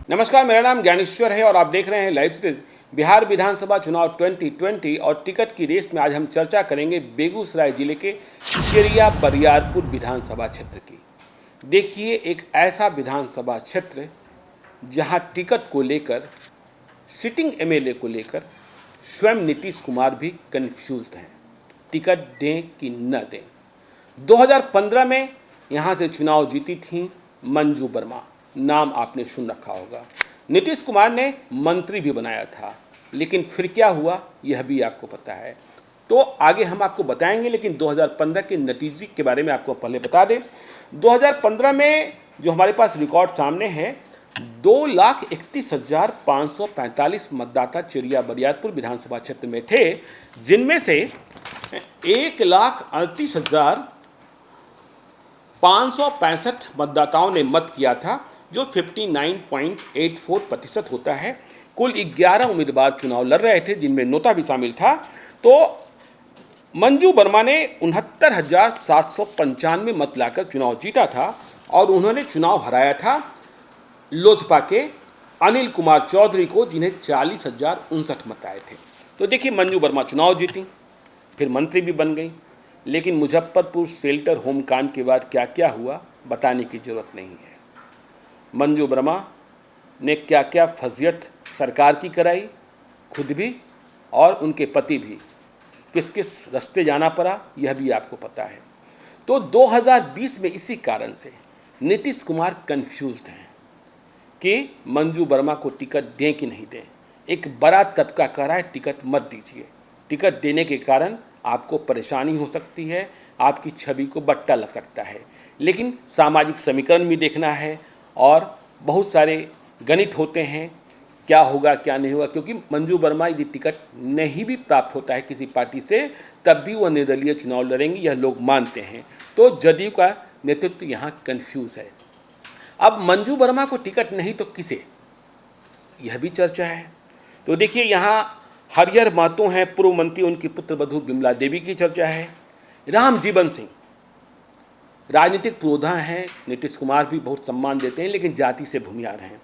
नमस्कार, मेरा नाम ज्ञानेश्वर है और आप देख रहे हैं लाइव सीरीज बिहार विधानसभा चुनाव 2020 और टिकट की रेस में आज हम चर्चा करेंगे बेगूसराय जिले के चेरिया बरियारपुर विधानसभा क्षेत्र की। देखिए, एक ऐसा विधानसभा क्षेत्र जहां टिकट को लेकर, सिटिंग एमएलए को लेकर स्वयं नीतीश कुमार भी कंफ्यूज्ड हैं, टिकट दें कि न दें। 2015 में यहां से चुनाव जीती थी मंजू वर्मा, नाम आपने सुन रखा होगा। नीतीश कुमार ने मंत्री भी बनाया था, लेकिन फिर क्या हुआ यह भी आपको पता है। तो आगे हम आपको बताएंगे, लेकिन 2015 के नतीजे के बारे में आपको पहले बता दें। 2015 में जो हमारे पास रिकॉर्ड सामने है, 2,31,545 मतदाता चेरिया बरियारपुर विधानसभा क्षेत्र में थे, जिनमें से 1,38,565 मतदाताओं ने मत किया था, जो 59.84% होता है। कुल 11 उम्मीदवार चुनाव लड़ रहे थे, जिनमें नोटा भी शामिल था। तो मंजू वर्मा ने 69,795 मत लाकर चुनाव जीता था और उन्होंने चुनाव हराया था लोजपा के अनिल कुमार चौधरी को, जिन्हें 40,059 मत आए थे। तो देखिए, मंजू वर्मा चुनाव जीती, फिर मंत्री भी बन गई, लेकिन मुजफ्फरपुर शेल्टर होम कांड के बाद क्या क्या हुआ बताने की जरूरत नहीं है। मंजू वर्मा ने क्या क्या फजियत सरकार की कराई, खुद भी और उनके पति भी, किस किस रास्ते जाना पड़ा यह भी आपको पता है। तो 2020 में इसी कारण से नीतीश कुमार कंफ्यूज्ड हैं कि मंजू वर्मा को टिकट दें कि नहीं दें। एक बड़ा तबका कह रहा है टिकट मत दीजिए, टिकट देने के कारण आपको परेशानी हो सकती है, आपकी छवि को बट्टा लग सकता है। लेकिन सामाजिक समीकरण भी देखना है और बहुत सारे गणित होते हैं, क्या होगा क्या नहीं होगा, क्योंकि मंजू वर्मा यदि टिकट नहीं भी प्राप्त होता है किसी पार्टी से, तब भी वह निर्दलीय चुनाव लड़ेंगे, यह लोग मानते हैं। तो जदयू का नेतृत्व यहाँ कंफ्यूज है। अब मंजू वर्मा को टिकट नहीं तो किसे, यह भी चर्चा है। तो देखिए, यहाँ हरिहर महतो हैं पूर्व मंत्री, उनकी पुत्रवधू बिमला देवी की चर्चा है। रामजीवन सिंह राजनीतिक पुरोधा हैं, नीतीश कुमार भी बहुत सम्मान देते हैं, लेकिन जाति से भूमिहार हैं।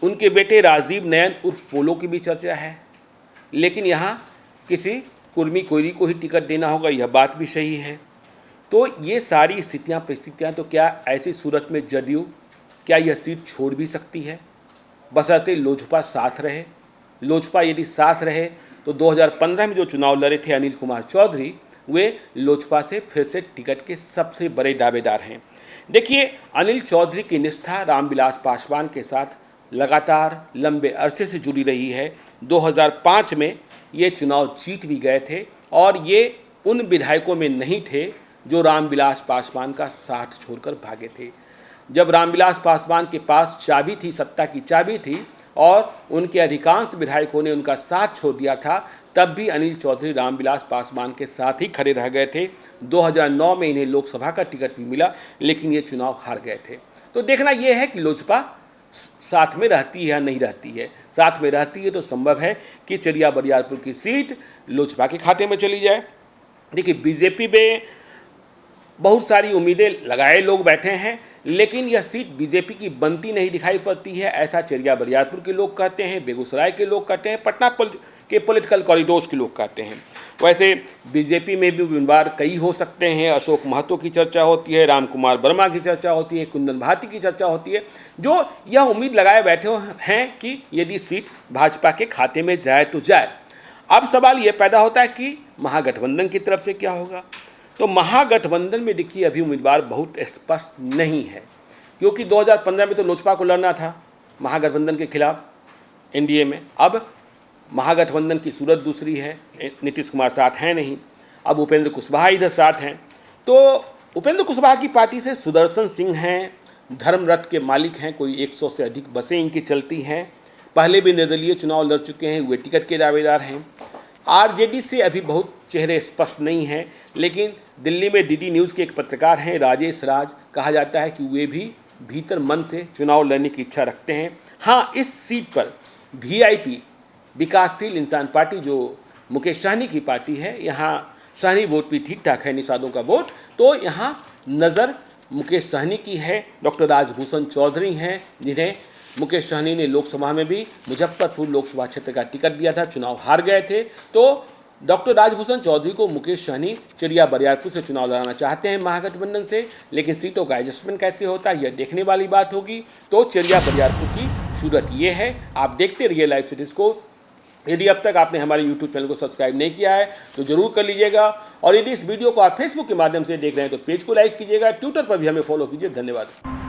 उनके बेटे राजीव नयन उर्फ फोलो की भी चर्चा है, लेकिन यहाँ किसी कुर्मी कोयरी को ही टिकट देना होगा, यह बात भी सही है। तो ये सारी स्थितियाँ परिस्थितियाँ, तो क्या ऐसी सूरत में जदयू क्या यह सीट छोड़ भी सकती है, बशर्ते लोजपा साथ रहे। लोजपा यदि साथ रहे तो 2015 में जो चुनाव लड़े थे अनिल कुमार चौधरी, वे लोजपा से फिर से टिकट के सबसे बड़े दावेदार हैं। देखिए, अनिल चौधरी की निष्ठा रामविलास पासवान के साथ लगातार लंबे अरसे से जुड़ी रही है। 2005 में ये चुनाव जीत भी गए थे और ये उन विधायकों में नहीं थे जो रामविलास पासवान का साथ छोड़कर भागे थे। जब रामविलास पासवान के पास चाबी थी, सत्ता की चाबी थी, और उनके अधिकांश विधायकों ने उनका साथ छोड़ दिया था, तब भी अनिल चौधरी रामविलास पासवान के साथ ही खड़े रह गए थे। 2009 में इन्हें लोकसभा का टिकट भी मिला, लेकिन ये चुनाव हार गए थे। तो देखना यह है कि लोजपा साथ में रहती है या नहीं रहती है। साथ में रहती है तो संभव है कि चेरिया बरियारपुर की सीट लोजपा के खाते में चली जाए। देखिए, बीजेपी में बहुत सारी उम्मीदें लगाए लोग बैठे हैं, लेकिन यह सीट बीजेपी की बनती नहीं दिखाई पड़ती है, ऐसा चेरिया बरियारपुर के लोग कहते हैं, बेगूसराय के लोग कहते हैं, पटना के पॉलिटिकल कॉरिडोर्स के लोग कहते हैं। वैसे बीजेपी में भी उम्मीदवार कई हो सकते हैं। अशोक महतो की चर्चा होती है, राम कुमार वर्मा की चर्चा होती है, कुंदन भारती की चर्चा होती है, जो यह उम्मीद लगाए बैठे हैं कि यदि सीट भाजपा के खाते में जाए तो जाए। अब सवाल ये पैदा होता है कि महागठबंधन की तरफ से क्या होगा। तो महागठबंधन में देखिए, अभी उम्मीदवार बहुत स्पष्ट नहीं है, क्योंकि 2015 में तो लोजपा को लड़ना था महागठबंधन के खिलाफ एनडीए में। अब महागठबंधन की सूरत दूसरी है, नीतीश कुमार साथ हैं नहीं, अब उपेंद्र कुशवाहा इधर साथ हैं। तो उपेंद्र कुशवाहा की पार्टी से सुदर्शन सिंह हैं, धर्मरथ के मालिक हैं, कोई 100 से अधिक बसें इनकी चलती हैं, पहले भी निर्दलीय चुनाव लड़ चुके हैं, वे टिकट के दावेदार हैं। आरजेडी से अभी बहुत चेहरे स्पष्ट नहीं हैं, लेकिन दिल्ली में डीडी न्यूज़ के एक पत्रकार हैं राजेश राज, कहा जाता है कि वे भी भीतर मन से चुनाव लड़ने की इच्छा रखते हैं। हाँ, इस सीट पर वीआईपी विकासशील इंसान पार्टी, जो मुकेश सहनी की पार्टी है, यहाँ सहनी वोट भी ठीक ठाक है, निषादों का वोट, तो यहाँ नज़र मुकेश सहनी की है। डॉक्टर राजभूषण चौधरी हैं, जिन्हें मुकेश सहनी ने लोकसभा में भी मुजफ्फरपुर लोकसभा क्षेत्र का टिकट दिया था, चुनाव हार गए थे। तो डॉक्टर राजभूषण चौधरी को मुकेश सहनी चिड़िया बरियारपुर से चुनाव लड़ाना चाहते हैं महागठबंधन से, लेकिन सीटों का एडजस्टमेंट कैसे होता है यह देखने वाली बात होगी। तो चिड़िया बरियारपुर की सूरत ये है। आप देखते रहिए लाइव सिटीज़ को। यदि अब तक आपने हमारे YouTube चैनल को सब्सक्राइब नहीं किया है तो जरूर कर लीजिएगा, और यदि इस वीडियो को आप फेसबुक के माध्यम से देख रहे हैं तो पेज को लाइक कीजिएगा, ट्विटर पर भी हमें फॉलो कीजिए। धन्यवाद।